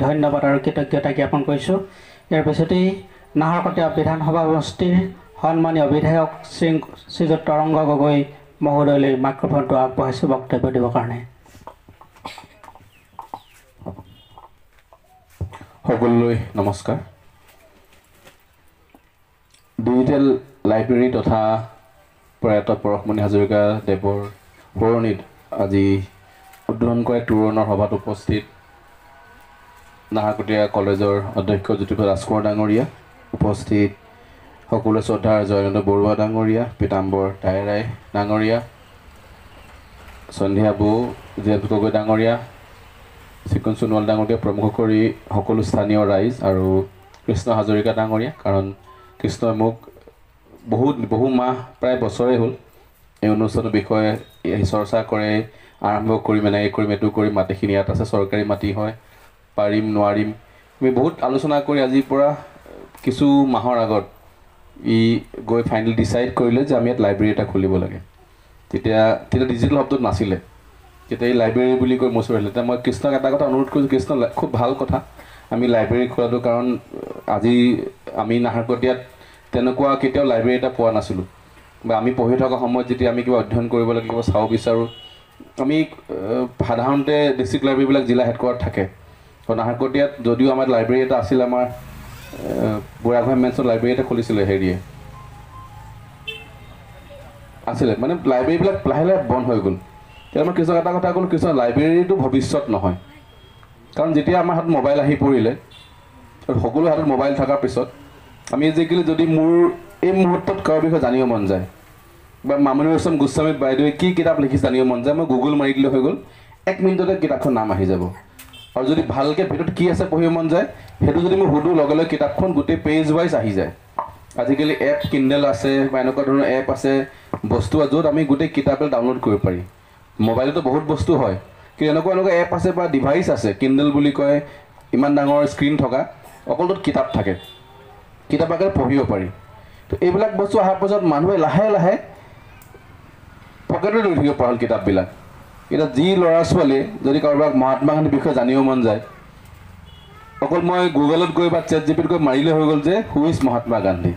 ধন্যবাদ আৰু কৃতজ্ঞতা জ্ঞাপন কৰিছোঁ। ইয়াৰ পিছতেই নাহৰকটীয়া বিধানসভা সমষ্টিৰ সন্মানীয় বিধায়ক শ্ৰীযুত তৰংগ গগৈ মহোদয়লৈ মাইক্ৰফোনটো আগবঢ়াইছোঁ বক্তব্য দিবৰ কাৰণে। সকলোলৈ নমস্কাৰ। ডিজিটেল লাইব্ৰেৰী তথা প্ৰয়াত পৰশমণি হাজৰিকা দেৱৰ সোঁৱৰণিত আজি উদ্বোধন কৰা তোৰণৰ সভাত উপস্থিত নাহৰকটীয়া কলেজৰ অধ্যক্ষ জ্যোতিপ্ৰসাদ ৰাজকুমাৰ ডাঙৰীয়া, উপস্থিত সকলোৱে শ্ৰদ্ধাৰ জয়ন্ত বৰুৱা ডাঙৰীয়া, পীতাম্বৰ টাইৰাই ডাঙৰীয়া, সন্ধিয়া বৌ জীয়াত গগৈ ডাঙৰীয়া, চিকন সোণোৱাল ডাঙৰীয়া প্ৰমুখ কৰি সকলো স্থানীয় ৰাইজ আৰু কৃষ্ণ হাজৰিকা ডাঙৰীয়া, কাৰণ কৃষ্ণই মোক বহু মাহ প্ৰায় বছৰেই হ'ল এই অনুষ্ঠানৰ বিষয়ে চৰ্চা কৰে, আৰম্ভ কৰি মানে এই কৰিম এইটো কৰিম, মাটিখিনি ইয়াত আছে, চৰকাৰী মাটি হয়, পাৰিম নোৱাৰিম, আমি বহুত আলোচনা কৰি আজিৰ পৰা কিছু মাহৰ আগত গৈ ফাইনেল ডিচাইড কৰিলে যে আমি ইয়াত লাইব্ৰেৰী এটা খুলিব লাগে। তেতিয়া ডিজিটেল শব্দত নাছিলে, তেতিয়া এই লাইব্ৰেৰী বুলি কৈ মচুৰ আহিলে। তেতিয়া মই কৃষ্ণক এটা কথা অনুৰোধ কৰিছোঁ, কৃষ্ণ খুব ভাল কথা আমি লাইব্ৰেৰী খোলাটো, কাৰণ আজি আমি নাহৰকটীয়াত তেনেকুৱা কেতিয়াও লাইব্ৰেৰী এটা পোৱা নাছিলোঁ, বা আমি পঢ়ি থকা সময়ত যেতিয়া আমি কিবা অধ্যয়ন কৰিব লাগে, কিবা চাব বিচাৰোঁ, আমি সাধাৰণতে ডিষ্ট্ৰিক্ট লাইব্ৰেৰীবিলাক জিলা হেডকোৱাৰ্টাৰত থাকে। নাহৰকটীয়াত যদিও আমাৰ লাইব্ৰেৰী এটা আছিল, আমাৰ বুঢ়াগোহাঁই মেন্সত লাইব্ৰেৰী এটা খুলিছিলে হেৰিয়ে আছিলে, মানে লাইব্ৰেৰীবিলাক লাহে লাহে বন্ধ হৈ গ'ল। তেতিয়া মই কৃষ্ণক এটা কথা ক'লোঁ, কৃষ্ণ লাইব্ৰেৰীটো ভৱিষ্যত নহয়, কাৰণ যেতিয়া আমাৰ হাতত মোবাইল আহি পৰিলে আৰু সকলো হাতত মোবাইল থকাৰ পিছত আমি আজিকালি যদি মোৰ এই মুহূৰ্তত কাৰোবাৰ বিষয়ে জানিব মন যায়, বা মামণি ৰয়ছম গোস্বামী বাইদেৱে কি কিতাপ লিখি জানিব মন যায়, মই গুগল মাৰি দিলে হৈ গ'ল, 1 মিনিটতে কিতাপখন নাম আহি যাব। আৰু যদি ভালকৈ ভিতৰত কি আছে পঢ়িব মন যায়, সেইটো যদি মই সুধোঁ লগে লগে কিতাপখন গোটেই পেজ ৱাইজ আহি যায়। আজিকালি এপ কিণ্ডেল আছে বা এনেকুৱা ধৰণৰ এপ আছে, বস্তু য'ত আমি গোটেই কিতাপবিলাক ডাউনলোড কৰিব পাৰি। মোবাইলতো বহুত বস্তু হয়, কিন্তু এনেকুৱা এপ আছে বা ডিভাইচ আছে, কিণ্ডেল বুলি কয়, ইমান ডাঙৰ স্ক্ৰীণ থকা, অকল তাত কিতাপ থাকে, কিতাপ আকাৰে পঢ়িব পাৰি। তো এইবিলাক বস্তু অহাৰ পাছত মানুহে লাহে লাহে পকেটত লৈ থাকিব পৰা হ'ল কিতাপবিলাক। এতিয়া যি ল'ৰা ছোৱালীয়ে যদি কাৰোবাক মহাত্মা গান্ধীৰ বিষয়ে জানিব মন যায়, অকল মই গুগলত গৈ বা ChatGPT গৈ মাৰিলে হৈ গ'ল যে হু ইজ মহাত্মা গান্ধী।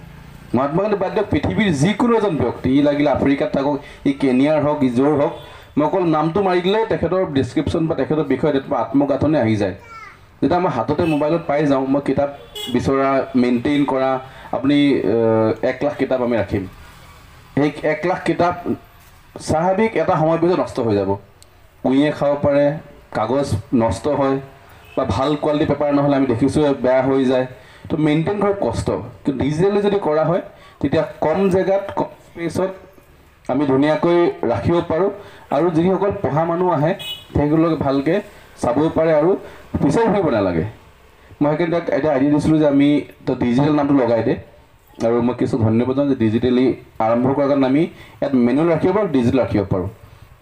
মহাত্মা গান্ধী বাদ দিয়ক, পৃথিৱীৰ যিকোনো এজন ব্যক্তি, ই লাগিলে আফ্ৰিকাত থাকক, ই কেনিয়াৰ হওক, ই য'ৰ হওক, মই অকল নামটো মাৰি দিলে তেখেতৰ ডেছক্ৰিপশ্যন বা তেখেতৰ বিষয়ে আত্মগাঁথনি আহি যায়। যেতিয়া মই হাততে মোবাইলত পাই যাওঁ, মই কিতাপ বিচৰা, মেইনটেইন কৰা, আপুনি 1 লাখ কিতাপ আমি ৰাখিম, সেই 1 লাখ কিতাপ স্বাভাৱিক এটা সময়ৰ পিছত নষ্ট হৈ যাব, উঁয়ে খাব পাৰে, কাগজ নষ্ট হয়, বা ভাল কোৱালিটি পেপাৰ নহ'লে আমি দেখিছোঁ বেয়া হৈ যায়। তো মেইনটেইন কৰা কষ্ট, কিন্তু ডিজিটেলি যদি কৰা হয় তেতিয়া কম জেগাত কম স্পেচত আমি ধুনীয়াকৈ ৰাখিব পাৰোঁ, আৰু যিসকল পঢ়া মানুহ আহে সেইসকলক ভালকৈ চাব পাৰে আৰু পিছাই ফুৰিব নালাগে। মই সেইকাৰণে তাক এটা আইডিয়া দিছিলোঁ যে আমি ডিজিটেল নামটো লগাই দে, আৰু মই কিছু ধন্যবাদ দিওঁ যে ডিজিটেলি আৰম্ভ কৰাৰ কাৰণে আমি ইয়াত মেনুৱেল ৰাখিব পাৰোঁ, ডিজিটেল ৰাখিব পাৰোঁ।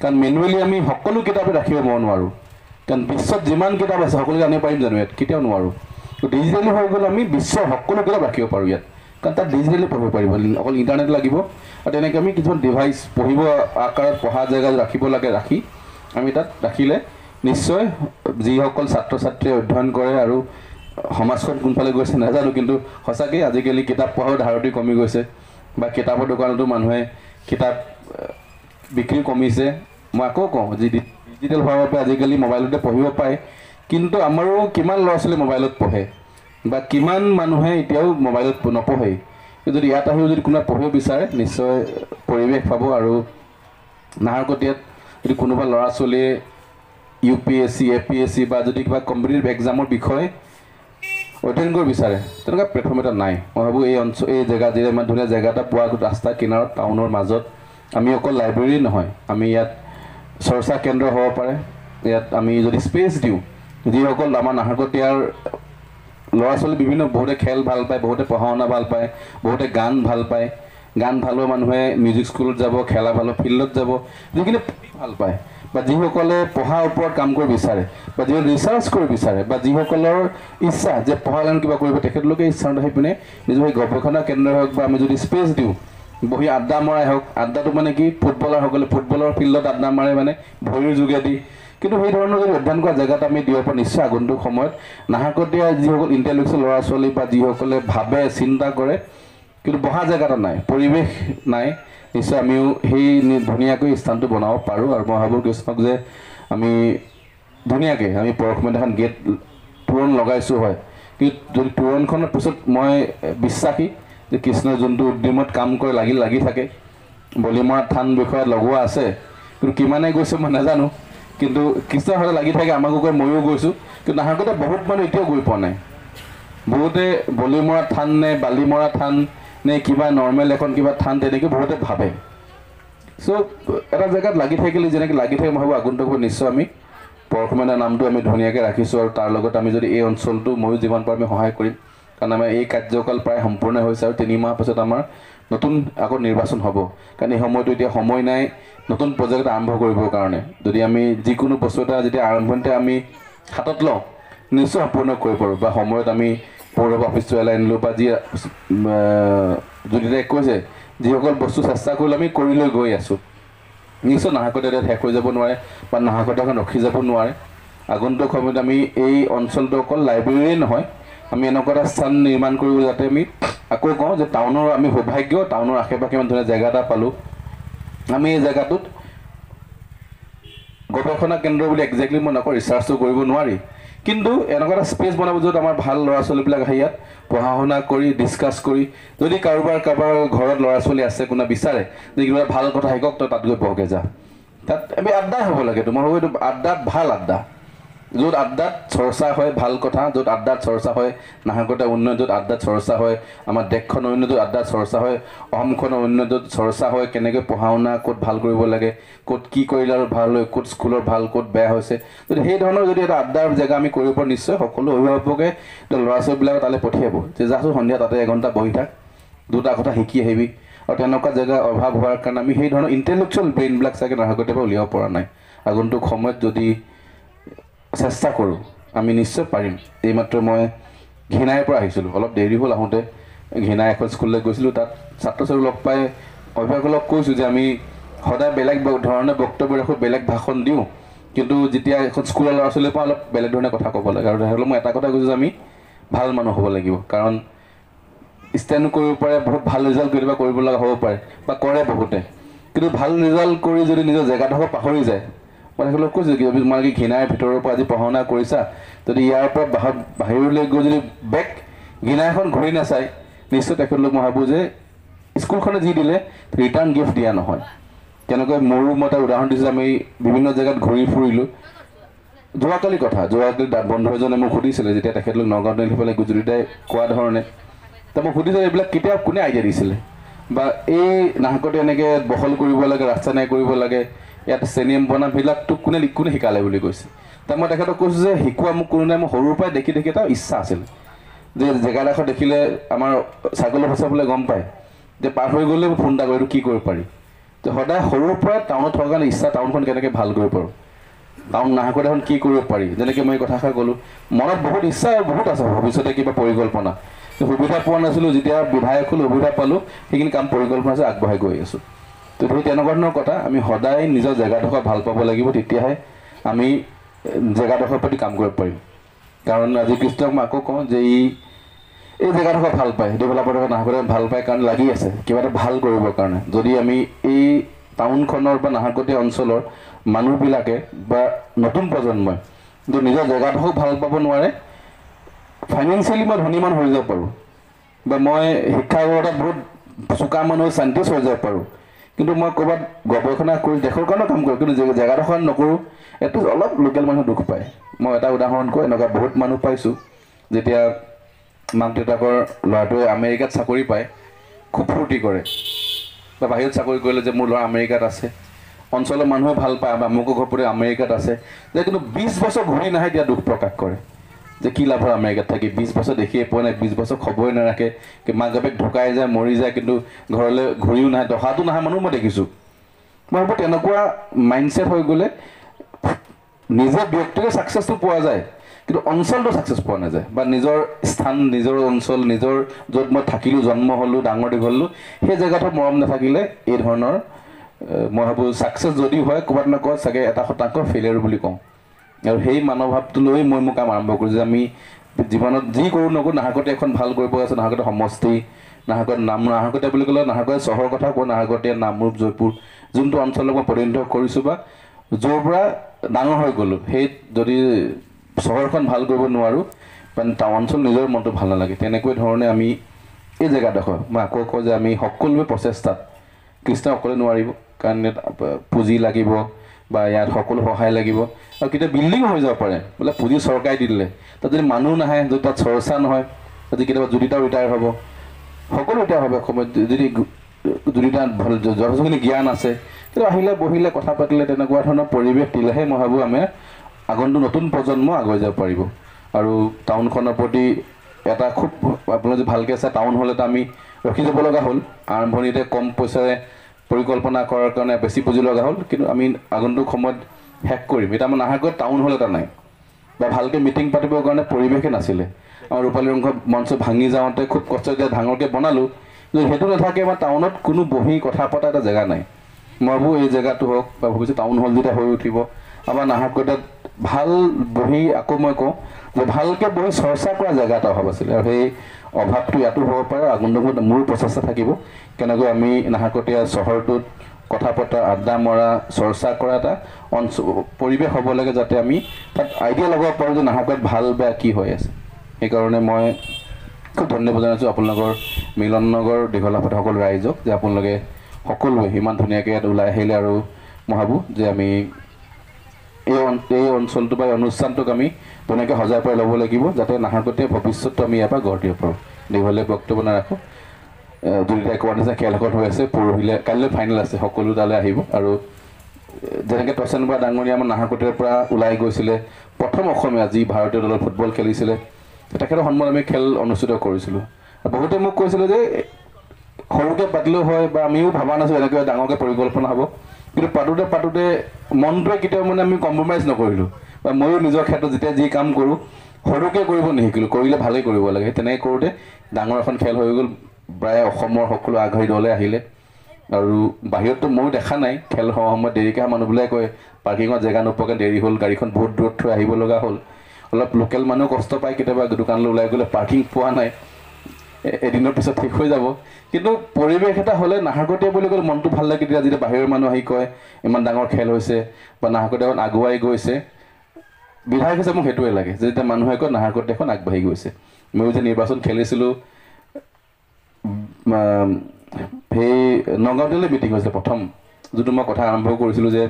কাৰণ মেনুৱেলি আমি সকলো কিতাপে ৰাখিব নোৱাৰোঁ, কাৰণ বিশ্বত যিমান কিতাপ আছে সকলোকে আনিব পাৰিম জানো ইয়াত? কেতিয়াও নোৱাৰোঁ। তো ডিজিটেলি হৈ গ'লে আমি বিশ্বৰ সকলো কিতাপ ৰাখিব পাৰোঁ ইয়াত, কাৰণ তাত ডিজিটেলি পঢ়িব পাৰিব, অকল ইণ্টাৰনেট লাগিব। আৰু তেনেকৈ আমি কিছুমান ডিভাইচ পঢ়িব আকাৰত পঢ়া জেগাত ৰাখিব লাগে, ৰাখি আমি তাত ৰাখিলে নিশ্চয় যিসকল ছাত্ৰ ছাত্ৰীয়ে অধ্যয়ন কৰে, আৰু সমাজখন কোনফালে গৈছে নাজানো, কিন্তু সঁচাকৈ আজিকালি কিতাপ পঢ়াৰ ধাৰতি কমি গৈছে, বা কিতাপৰ দোকানতো মানুহে কিতাপ বিক্ৰী কমিছে। মই আকৌ কওঁ যে ডিজিটেল হোৱাৰ বাবে আজিকালি মোবাইলতে পঢ়িব পাৰে, কিন্তু আমাৰো কিমান ল'ৰা ছোৱালী মোবাইলত পঢ়ে, বা কিমান মানুহে এতিয়াও মোবাইলত নপঢ়েই। যদি ইয়াত আহিও যদি কোনোবাই পঢ়িব বিচাৰে নিশ্চয় পৰিৱেশ পাব। আৰু নাহৰকটীয়াত যদি কোনোবা ল'ৰা ছোৱালীয়ে UPSC APSC বা যদি কিবা কম্পিটিটিভ এক্সামৰ বিষয়ে অধ্যয়ন কৰিব বিচাৰে, তেনেকুৱা প্লেটফৰ্ম এটা নাই। মই ভাবোঁ এই জেগা যেতিয়া ইমান ধুনীয়া জেগা এটা পোৱা, ৰাস্তাৰ কিনাৰত টাউনৰ মাজত, আমি অকল লাইব্ৰেৰী নহয়, আমি ইয়াত চৰ্চা কেন্দ্ৰ হ'ব পাৰে। ইয়াত আমি যদি স্পেচ দিওঁ, যিসকল আমাৰ নাহৰকটীয়াৰ ল'ৰা ছোৱালী বহুতে খেল ভাল পায়, বহুতে পঢ়া শুনা ভাল পায়, বহুতে গান ভাল পায়, গান ভাল হোৱা মানুহে মিউজিক স্কুলত যাব, খেলা ভাল ফিল্ডত যাব, যিখিনি ভাল পায়, বা যিসকলে পঢ়াৰ ওপৰত কাম কৰিব বিচাৰে, বা যিসকলে ৰিচাৰ্চ কৰিব বিচাৰে, বা যিসকলৰ ইচ্ছা যে পঢ়া লাইন কিবা কৰিব, তেখেতলোকে ইচ্ছা আহি পিনে নিজৰ সেই গৱেষণা কেন্দ্ৰ হওক, বা আমি যদি স্পেচ দিওঁ, বহি আড্ডা মৰাই হওক, আড্ডাটো মানে কি, ফুটবলাৰসকলে ফুটবলৰ ফিল্ডত আড্ডা মাৰে, মানে ভৰিৰ যোগেদি কিন্তু সেই ধৰণৰ যদি অধ্যয়ন কৰা জেগাত আমি দিব পৰা নিশ্চয় আগন্তুক সময়ত নাহৰকটীয়া যিসকল ইণ্টেলেক্সুৱেল ল'ৰা ছোৱালী বা যিসকলে ভাবে চিন্তা কৰে কিন্তু বহা জেগা এটা নাই, পৰিৱেশ নাই, নিশ্চয় আমিও সেই ধুনীয়াকৈ স্থানটো বনাব পাৰোঁ। আৰু মই ভাবোঁ কৃষ্ণক যে আমি ধুনীয়াকৈ আমি পৰখমত এখন গেট তোৰণ লগাইছোঁ হয়, কিন্তু যদি তোৰণখনৰ পিছত মই বিশ্বাসী যে কৃষ্ণই যোনটো উদ্যমত কাম কৰে লাগি থাকে, বলিমৰা থান বিষয়ে লগোৱা আছে, কিন্তু কিমানে গৈছে মই নাজানো, কিন্তু কৃষ্ণৰ সদায় লাগি থাকে, আমাকো কয় ময়ো গৈছোঁ, কিন্তু নাহৰকটীয়া বহুত মানুহ এতিয়াও গৈ পোৱা নাই। বহুতে বলিমৰা থান নে বালিমৰা থান নে কিবা নৰ্মেল এখন কিবা থান তেনেকৈ বহুতে ভাবে। চ' এটা জেগাত লাগি থাকিলে যেনেকৈ লাগি থাকে মই ভাবোঁ আগন্তুক নিশ্চয় আমি পৰখমীয়া নামটো আমি ধুনীয়াকৈ ৰাখিছোঁ, আৰু তাৰ লগত আমি যদি এই অঞ্চলটো ময়ো যিমান পাৰোঁ আমি সহায় কৰিম, কাৰণ আমাৰ এই কাৰ্যকাল প্ৰায় সম্পূৰ্ণ হৈছে আৰু 3 মাহ পাছত আমাৰ নতুন আকৌ নিৰ্বাচন হ'ব। কাৰণ এই সময়টো এতিয়া সময় নাই নতুন প্ৰজেক্ট আৰম্ভ কৰিবৰ কাৰণে। যদি আমি যিকোনো বস্তু এটা যেতিয়া আৰম্ভণিতে আমি হাতত লওঁ নিশ্চয় সম্পূৰ্ণ কৰিব পাৰোঁ, বা সময়ত আমি পৌৰসভা অফিচটো এলাই আনিলোঁ, বা যি যদি কৈছে যিসকল বস্তু চেষ্টা কৰিলোঁ আমি কৰি লৈ গৈ আছোঁ, নিশ্চয় নাহৰকটীয়া শেষ হৈ যাব নোৱাৰে বা নাহৰকটীয়াখন ৰখি যাব নোৱাৰে। আগন্তুক সময়ত আমি এই অঞ্চলটো অকল লাইব্ৰেৰীয়ে নহয়, আমি এনেকুৱা এটা স্থান নিৰ্মাণ কৰিব যাতে আমি আকৌ কওঁ যে টাউনৰ আমি সৌভাগ্য, টাউনৰ আশে পাশে ইমান ধুনীয়া জেগা এটা পালোঁ, আমি এই জেগাটোত গৱেষণা কেন্দ্ৰ বুলি একজেক্টলি মই নকওঁ, ৰিচাৰ্চটো কৰিব নোৱাৰি, কিন্তু এনেকুৱা এটা স্পেচ বনাব য'ত আমাৰ ভাল ল'ৰা ছোৱালীবিলাক আহি ইয়াত পঢ়া শুনা কৰি ডিছকাছ কৰি, যদি কাৰোবাৰ ঘৰত ল'ৰা ছোৱালী আছে কোনে বিচাৰে যে কিবা ভাল কথা শিকক তই তাত গৈ পঢ়কে যা, তাত আমি আড্ডা হ'ব লাগে। মই ভাবোঁ এইটো আড্ডাত ভাল আড্ডা, য'ত আড্ডাত চৰ্চা হয় ভাল কথা, য'ত আড্ডাত চৰ্চা হয় নাহৰকটীয়া উন্নয়ন, য'ত আড্ডাত চৰ্চা হয় আমাৰ দেশখনৰ উন্নয়ন, য'ত আড্ডাত চৰ্চা হয় অসমখনৰ উন্নয়ন, য'ত চৰ্চা হয় কেনেকৈ পঢ়া শুনা ক'ত ভাল কৰিব লাগে, ক'ত কি কৰিলে আৰু ভাল হয়, ক'ত স্কুলৰ ভাল ক'ত বেয়া হৈছে, যদি সেই ধৰণৰ যদি এটা আড্ডাৰ জেগা আমি কৰিব পাৰোঁ নিশ্চয় সকলো অভিভাৱকে ল'ৰা ছোৱালীবিলাকক তালৈ পঠিয়াব যে যাচোন সন্ধিয়া তাতে এঘণ্টা বহি থাক, 2টা কথা শিকি আহিবি। আৰু তেনেকুৱা জেগা অভাৱ হোৱাৰ কাৰণে আমি সেই ধৰণৰ ইণ্টেলেকচুৱেল ব্ৰেইনবিলাক চাগে নাহৰকটীয়াৰ পৰা উলিয়াব পৰা নাই। আগন্তুক সময়ত যদি চেষ্টা কৰোঁ আমি নিশ্চয় পাৰিম। এইমাত্ৰ মই ঘিনাইৰ পৰা আহিছিলোঁ, অলপ দেৰি হ'ল আহোঁতে, ঘিনাই এখন স্কুললৈ গৈছিলোঁ, তাত ছাত্ৰ ছাত্ৰী লগ পাই অভিভাৱকক কৈছোঁ যে আমি সদায় বেলেগ ধৰণে বক্তব্য ৰাখোঁ, বেলেগ ভাষণ দিওঁ, কিন্তু যেতিয়া এখন স্কুলৰ ল'ৰা ছোৱালীৰ পৰা অলপ বেলেগ ধৰণে কথা ক'ব লাগে। আৰু তেতিয়াহ'লে মই এটা কথা কৈছোঁ যে আমি ভাল মানুহ হ'ব লাগিব, কাৰণ ষ্টেণ্ড কৰিব পাৰে, বহুত ভাল ৰিজাল্ট কেতিয়াবা কৰিব লগা হ'ব পাৰে বা কৰে বহুতে, কিন্তু ভাল ৰিজাল্ট কৰি যদি নিজৰ জেগাডোখৰ পাহৰি যায়, মই তেখেতলোকক কৈছোঁ কি তোমালোকে ঘিনাইৰ ভিতৰৰ পৰা আজি পঢ়া শুনা কৰিছা, যদি ইয়াৰ পৰা বাহিৰলৈ গৈ যদি বেক ঘিনাইখন ঘূৰি নাচায় নিশ্চয় তেখেতলোক মই ভাবোঁ যে স্কুলখনে যি দিলে ৰিটাৰ্ণ গিফ্ট দিয়া নহয়। কেনেকৈ মোৰো মই এটা উদাহৰণ দিছোঁ, আমি বিভিন্ন জেগাত ঘূৰি ফুৰিলোঁ, যোৱাকালি বন্ধু এজনে মোক সুধিছিলে যেতিয়া তেখেতলোক নগাঁৱত সেইফালে গুজৰিটাই কোৱা ধৰণে, তো মই সুধিছোঁ এইবিলাক কেতিয়া কোনে আইডিয়া দিছিলে, বা এই নাহৰকটীয়া এনেকৈ বহল কৰিব লাগে, ৰাস্তা নাই কৰিব লাগে, ইয়াত ষ্টেডিয়াম বনাবিলাকতো কোনে শিকালে বুলি কৈছে। তাত মই তেখেতক কৈছোঁ যে শিকোৱা মোক কোনো নাই, মই সৰুৰ পৰাই দেখি এটা ইচ্ছা আছিল যে জেগাডোখৰ দেখিলে আমাৰ চাইকেলৰ ফচাবলৈ গম পায় যে পাৰ হৈ গ'লে ফোন এটা কৰি কি কৰিব পাৰি, তো সদায় সৰুৰ পৰা টাউনত থকাৰ কাৰণে ইচ্ছা টাউনখন কেনেকৈ ভাল কৰিব পাৰোঁ, টাউন নাহৰকটীয়াখন কি কৰিব পাৰি, যেনেকৈ মই কথাষাৰ ক'লোঁ মনত বহুত ইচ্ছা আৰু বহুত আছে ভৱিষ্যতে কিবা পৰিকল্পনা, সুবিধা পোৱা নাছিলোঁ, যেতিয়া বিধায়ক হ'ল সুবিধা পালোঁ সেইখিনি কাম পৰিকল্পনা আছে আগবঢ়াই গৈ আছোঁ। তো সেই তেনেকুৱা ধৰণৰ কথা, আমি সদায় নিজৰ জেগাডোখৰ ভাল পাব লাগিব, তেতিয়াহে আমি জেগাডোখৰ প্ৰতি কাম কৰিব পাৰিম। কাৰণ আজি কৃষ্ণক মই আকৌ কওঁ যে এই জেগাডোখৰ ভাল পায়, ডেভেলপাৰডোখৰ নাহৰকটীয়া ভাল পায় কাৰণ লাগি আছে কিবা এটা ভাল কৰিবৰ কাৰণে। যদি আমি এই টাউনখনৰ বা নাহৰকটীয়া অঞ্চলৰ মানুহবিলাকে বা নতুন প্ৰজন্মই যদি নিজৰ জেগাডোখৰ ভাল পাব নোৱাৰে, ফাইনেন্সিয়েলি মই ধনী মানুহ হৈ যাব পাৰোঁ, বা মই শিক্ষাৰ ক্ষেত্ৰত বহুত চোকা মানুহ চাইণ্টিষ্ট হৈ যাব পাৰোঁ, কিন্তু মই ক'ৰবাত গৱেষণা কৰি দেশৰ কাৰণে কাম কৰোঁ, কিন্তু জেগাডোখৰ নকৰোঁ, এইটো অলপ লোকেল মানুহ দুখ পায়। মই এটা উদাহৰণ কওঁ, এনেকুৱা বহুত মানুহ পাইছোঁ যেতিয়া মাক দেউতাকৰ ল'ৰাটোৱে আমেৰিকাত চাকৰি পায় খুব ফূৰ্তি কৰে, বা বাহিৰত চাকৰি কৰিলে যে মোৰ ল'ৰা আমেৰিকাত আছে, অঞ্চলৰ মানুহে ভাল পায় বা আমুকৰ ঘৰ প্ৰতি আমেৰিকাত আছে, যে কিন্তু 20 বছৰ ঘূৰি নাহে তেতিয়া দুখ প্ৰকাশ কৰে যে কি লাভ হয় আমেৰিকাত থাকি, 20 বছৰ দেখিয়ে পোৱা নাই, 20 বছৰ খবৰে নাৰাখে, মাক বাপেক ঢুকাই যায় মৰি যায়, কিন্তু ঘৰলৈ ঘূৰিও নাহে, দহাটো নাহে মানুহ মই দেখিছোঁ। মই ভাবোঁ তেনেকুৱা মাইণ্ডছেট হৈ গ'লে নিজে ব্যক্তিগত ছাকচেছটো পোৱা যায়, কিন্তু অঞ্চলটো ছাকচেছ পোৱা নাযায়, বা নিজৰ স্থান নিজৰ অঞ্চল নিজৰ য'ত মই থাকিলোঁ জন্ম হ'লোঁ ডাঙৰ দীঘল হ'লোঁ সেই জেগাটোত মৰম নাথাকিলে এই ধৰণৰ মই ভাবোঁ ছাকচেছ যদি হয় ক'ৰবাত নহয় ক'ৰবাত চাগে 1% ফেইলিয়াৰ বুলি কওঁ আৰু সেই মানৱভাৱটো লৈ মই মোৰ কাম আৰম্ভ কৰিছোঁ যে আমি জীৱনত যি কৰোঁ নকৰোঁ নাহৰকটীয়া এখন ভাল কৰিব আছে নাহৰকটীয়া সমষ্টি নাহৰকটীয়া বুলি ক'লে নাহৰকটীয়া চহৰৰ কথা কওঁ নাহৰকটীয়া নামৰূপ জয়পুৰ যোনটো অঞ্চলক মই প্ৰতিনিধিত্ব কৰিছোঁ বা য'ৰ পৰা ডাঙৰ হৈ গ'লোঁ সেই যদি চহৰখন ভাল কৰিব নোৱাৰোঁ মানে টাউন অঞ্চল নিজৰ মনটো ভাল নালাগে তেনেকৈ ধৰণে আমি এই জেগাডোখৰ মই আকৌ কওঁ যে আমি সকলোৱে প্ৰচেষ্টাত কৃষ্ণ অকলে নোৱাৰিব কাৰণ ইয়াত পুঁজি লাগিব বা ইয়াত সকলো সহায় লাগিব আৰু কেতিয়া বিল্ডিং হৈ যাব পাৰে বোলে পুঁজি চৰকাৰে দি দিলে তাত যদি মানুহ নাহে যদি তাত চৰ্চা নহয় যদি কেতিয়াবা জুদিতাও ৰিটায়াৰ হ'ব সকলো ৰিটায়াৰ হ'ব সময়ত যদি জুদিতা যথেষ্টখিনি জ্ঞান আছে কিন্তু আহিলে বহিলে কথা পাতিলে তেনেকুৱা ধৰণৰ পৰিৱেশ দিলেহে মই ভাবোঁ আমি আগন্তুক নতুন প্ৰজন্ম আগুৱাই যাব পাৰিব আৰু টাউনখনৰ প্ৰতি এটা খুব আপোনালোকে ভালকৈ আছে টাউন হ'লে এটা আমি ৰখি যাব লগা হ'ল আৰম্ভণিতে কম পইচাৰে পৰিকল্পনা কৰাৰ কাৰণে বেছি পুঁজি লগা হ'ল কিন্তু আমি আগন্তুক সময়ত শেষ কৰিম এতিয়া আমাৰ নাহৰকটীয়াত টাউন হল এটা নাই বা ভালকৈ মিটিং পাতিবৰ কাৰণে পৰিৱেশে নাছিলে আমাৰ ৰূপালী ৰংঘৰ মঞ্চ ভাঙি যাওঁতে খুব কষ্ট এতিয়া ডাঙৰকৈ বনালোঁ কিন্তু সেইটো নাথাকে আমাৰ টাউনত কোনো বহি কথা পতা এটা জেগা নাই মই ভাবোঁ এই জেগাটো হওক বা ভৱিষ্যত টাউন হল যেতিয়া হৈ উঠিব আমাৰ নাহৰকটীয়াত ভাল বহি আকৌ মই কওঁ যে ভালকৈ বহি চৰ্চা কৰা জেগা এটা অভাৱ আছিলে আৰু সেই অভাৱটো ইয়াতো হ'ব পাৰে আগন্তুক মোৰ প্ৰচেষ্টা থাকিব কেনেকৈ আমি নাহৰকটীয়া চহৰটোত কথা পতা আড্ডা মৰা চৰ্চা কৰা এটা পৰিৱেশ হ'ব লাগে যাতে আমি তাত আইডিয়া লগাব পাৰোঁ যে নাহৰকটীয়াত ভাল বেয়া কি হৈ আছে সেইকাৰণে মই খুব ধন্যবাদ জনাইছোঁ আপোনালোকৰ মিলন নগৰ দীঘলাপথ সকলো ৰাইজক যে আপোনালোকে সকলোৱে ইমান ধুনীয়াকৈ ইয়াত ওলাই আহিলে আৰু মই ভাবোঁ যে আমি এই অঞ্চলটো বা এই অনুষ্ঠানটোক আমি ধুনীয়াকৈ সজাই পৰাই ল'ব লাগিব যাতে নাহৰকটীয়া ভৱিষ্যতটো আমি ইয়াৰ পৰা গঢ় দিব পাৰোঁ দীঘলীয়া বক্তব্য নাৰাখোঁ দুয়োটাই কোৱাৰ নিচিনা খেল এখন হৈ আছে পৰহিলৈ কাইলৈ ফাইনেল আছে সকলো তালৈ আহিব আৰু যেনেকৈ টচেন বৰা ডাঙৰীয়া আমাৰ নাহৰকটীয়াৰ পৰা ওলাই গৈছিলে প্ৰথম অসমীয়া যি ভাৰতীয় দলত ফুটবল খেলিছিলে তেখেতৰ সন্মানত আমি খেল অনুষ্ঠিত কৰিছিলোঁ বহুতে মোক কৈছিলে যে সৰুকৈ পাতিলেও হয় বা আমিও ভবা নাছিলোঁ এনেকৈ ডাঙৰকৈ পৰিকল্পনা হ'ব কিন্তু পাতোঁতে মনটোৱে কেতিয়াও মানে আমি কম্প্ৰমাইজ নকৰিলোঁ বা ময়ো নিজৰ ক্ষেত্ৰত যেতিয়া যি কাম কৰোঁ সৰুকৈ কৰিব নিশিকিলোঁ কৰিলে ভালেই কৰিব লাগে তেনেকৈ কৰোঁতে ডাঙৰ এখন খেল হৈ গ'ল প্ৰায় অসমৰ সকলো আগশাৰী দলে আহিলে আৰু বাহিৰততো ময়ো দেখা নাই খেল হোৱা সময়ত দেৰিকৈ অহা মানুহবিলাকে কয় পাৰ্কিঙত জেগা নোপোৱাকৈ দেৰি হ'ল গাড়ীখন বহুত দূৰত থৈ আহিব লগা হ'ল অলপ লোকেল মানুহ কষ্ট পায় কেতিয়াবা দোকানলৈ ওলাই গ'লে পাৰ্কিং পোৱা নাই এদিনৰ পিছত ঠিক হৈ যাব কিন্তু পৰিৱেশ এটা হ'লে নাহৰকটীয়া বুলি ক'লে মনটো ভাল লাগে তেতিয়া যেতিয়া বাহিৰৰ মানুহ আহি কয় ইমান ডাঙৰ খেল হৈছে বা নাহৰকটীয়াখন আগুৱাই গৈছে বিধায়ক হিচাপে মোক সেইটোৱে লাগে যে যেতিয়া মানুহে কয় নাহৰকটীয়াখন আগবাঢ়ি গৈছে ময়ো যে নিৰ্বাচন খেলিছিলোঁ সেই নগাঁৱতেলৈ মিটিং হৈছিলে প্ৰথম যোনটো মই কথা আৰম্ভ কৰিছিলোঁ যে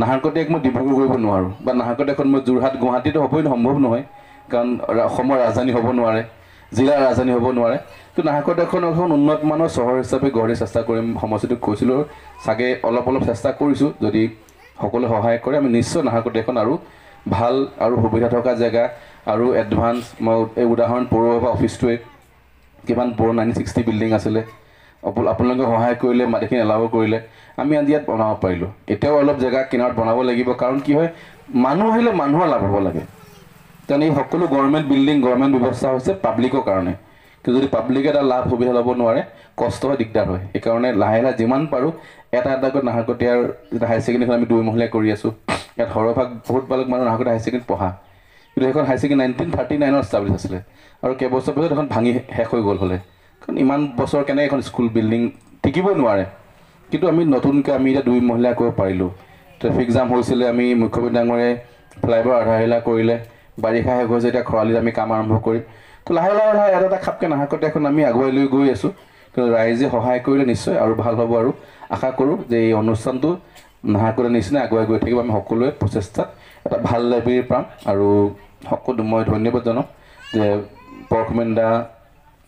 নাহৰকটীয়াক মই ডিব্ৰুগড় কৰিব নোৱাৰোঁ বা নাহৰকটীয়াখন মই যোৰহাট গুৱাহাটীতো হ'বই সম্ভৱ নহয় কাৰণ অসমৰ ৰাজধানী হ'ব নোৱাৰে জিলাৰ ৰাজধানী হ'ব নোৱাৰে তো নাহৰকটীয়াখন এখন উন্নতমানৰ চহৰ হিচাপে গঢ়ি চেষ্টা কৰিম সমষ্টিটোক কৈছিলোঁ চাগে অলপ চেষ্টা কৰিছোঁ যদি সকলোৱে সহায় কৰে আমি নিশ্চয় নাহৰকটীয়াখন আৰু ভাল আৰু সুবিধা থকা জেগা আৰু এডভান্স মই এই উদাহৰণ পৌৰসভা অফিচটোৱে কিমান পুৰণা 1960 বিল্ডিং আছিলে আপোনালোকে সহায় কৰিলে মাটিখিনি এলাও কৰিলে আমি আজি ইয়াত বনাব পাৰিলোঁ এতিয়াও অলপ জেগা কিনাৰত বনাব লাগিব কাৰণ কি হয় মানুহ আহিলে মানুহৰ লাভ হ'ব লাগে কাৰণ এই সকলো গভৰ্ণমেণ্ট বিল্ডিং গভৰ্ণমেণ্ট ব্যৱস্থা হৈছে পাব্লিকৰ কাৰণে কিন্তু যদি পাব্লিকে এটা লাভ সুবিধা ল'ব নোৱাৰে কষ্ট হয় দিগদাৰ হয় সেইকাৰণে লাহে যিমান পাৰোঁ এটাকৈ নাহৰকটীয়াৰ যেতিয়া হায়াৰ ছেকেণ্ডেৰীখন আমি 2 মহলীয়া কৰি আছোঁ ইয়াত সৰহভাগ বহুত বালক মানুহ নাহৰকটীয়া হায়াৰ ছেকেণ্ডেৰীত পঢ়া কিন্তু সেইখন হায়াৰ ছেকেণ্ডেৰী 1939ত ষ্টাব্লিছ আছিলে আৰু কেইবছৰ পিছত এখন ভাঙি শেষ হৈ গ'ল হ'লে কাৰণ ইমান বছৰ কেনেকৈ এখন স্কুল বিল্ডিং টিকিবই নোৱাৰে কিন্তু আমি নতুনকৈ আমি এতিয়া 2 মহলীয়া কৰিব পাৰিলোঁ ট্ৰেফিক জাম হৈছিলে আমি মুখ্যমন্ত্ৰী ডাঙৰীয়াই ফ্লাইঅভাৰ আধাৰহিলা কৰিলে বাৰিষা শেষ হৈছে এতিয়া খৰালিত আমি কাম আৰম্ভ কৰিম তো লাহে এটা খাপকৈ নাহৰকটীয়াখন আমি আগুৱাই লৈ গৈ আছোঁ কিন্তু ৰাইজে সহায় কৰিলে নিশ্চয় আৰু ভাল হ'ব আৰু আশা কৰোঁ যে এই অনুষ্ঠানটো নাহৰকটীয়াৰ নিচিনা আগুৱাই গৈ থাকিব আমি সকলোৱে প্ৰচেষ্টাত এটা ভাল লাইব্ৰেৰী পাম আৰু সকলো মই ধন্যবাদ জনাওঁ যে পৰশুমেন দা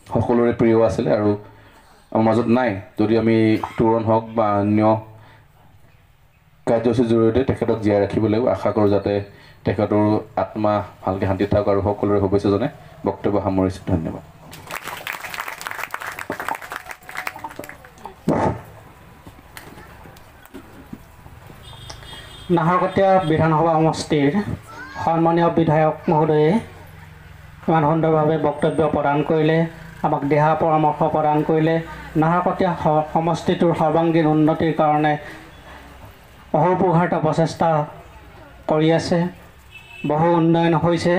সকলোৰে প্ৰিয় আছিলে আৰু আমাৰ মাজত নাই যদি আমি তোৰণ হওক বা অন্য কাৰ্যসূচীৰ জৰিয়তে তেখেতক জীয়াই ৰাখিব লাগিব আশা কৰোঁ যাতে তেখেতৰ আত্মা ভালকৈ শান্তিত থাকক আৰু সকলোৰে শুভেচ্ছা জনাই বক্তব্য সামৰিছোঁ ধন্যবাদ নাহৰকটীয়া বিধানসভা সমষ্টিৰ সন্মানীয় বিধায়ক মহোদয়ে ইমান সুন্দৰভাৱে বক্তব্য প্ৰদান কৰিলে আমাক দিহা পৰামৰ্শ প্ৰদান কৰিলে নাহৰকটীয়া সমষ্টিটোৰ সৰ্বাংগীন উন্নতিৰ কাৰণে অহোপুঘাত প্ৰচেষ্টা কৰি আছে। বহু উন্নয়ন হৈছে।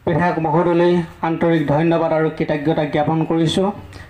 বিধায়ক মহোদয়লৈ আন্তৰিক ধন্যবাদ আৰু কৃতজ্ঞতা জ্ঞাপন কৰিছোঁ।